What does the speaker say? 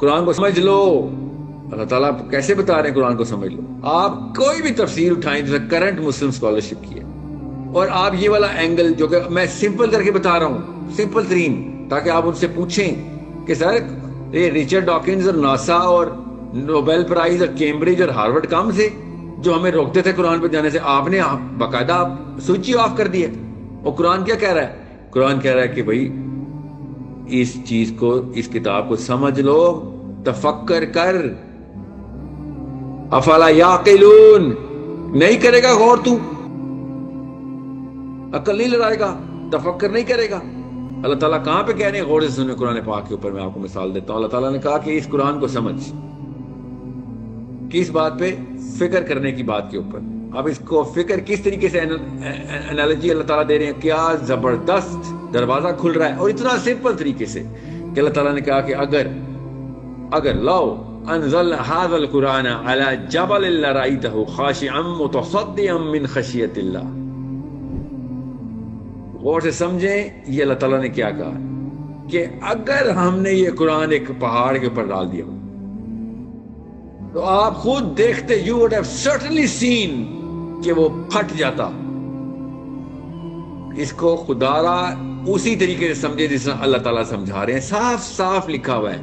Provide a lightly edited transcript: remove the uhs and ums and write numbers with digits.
قرآن کو سمجھ لو. اللہ تعالیٰ کیسے بتا رہے ہیں قرآن کو سمجھ لو؟ آپ کوئی بھی تفسیر اٹھائیں جیسے کرنٹ مسلم اسکالرشپ کی ہے، اور آپ یہ والا اینگل جو کہ میں سمپل کر کے بتا رہا ہوں، سمپل ترین، تاکہ آپ ان سے پوچھیں کہ سر یہ رچرڈ ڈاکنز اور ناسا اور نوبیل پرائز اور کیمبرج اور ہارورڈ کام سے جو ہمیں روکتے تھے قرآن پہ جانے سے، آپ نے باقاعدہ سوئچ ہی آف کر دیا. اور قرآن کیا کہہ رہا ہے؟ قرآن کہہ رہا ہے کہ بھائی اس چیز کو، اس کتاب کو سمجھ لو، تفکر کر. افلا یعقلون، نہیں کرے گا غور، تو عقل نہیں لڑائے گا، تفکر نہیں کرے گا. اللہ تعالیٰ کہاں پہ کہہ رہے ہیں غور سے سنیں؟ قرآن پاک کے اوپر میں آپ کو مثال دیتا ہوں. اللہ تعالیٰ نے کہا کہ اس قرآن کو سمجھ. کس بات پہ؟ فکر کرنے کی بات کے اوپر. اب اس کو فکر کس طریقے سے انالوجی اللہ تعالیٰ دے رہے ہیں، کیا زبردست دروازہ کھل رہا ہے، اور اتنا سمپل طریقے سے کہ اللہ تعالیٰ نے کہا کہ اگر لو انزلنا هذا القرآن على جبل لرأيته خاشعا متصدعا من خشية اللہ. غور سے سمجھیں یہ اللہ تعالیٰ نے کیا کہا کہ اگر ہم نے یہ قرآن ایک پہاڑ کے اوپر ڈال دیا تو آپ خود دیکھتے، you would have certainly seen کہ وہ پھٹ جاتا. اس کو خدا را اسی طریقے سے سمجھے جس طرح اللہ تعالیٰ سمجھا رہے ہیں. صاف صاف لکھا ہوا ہے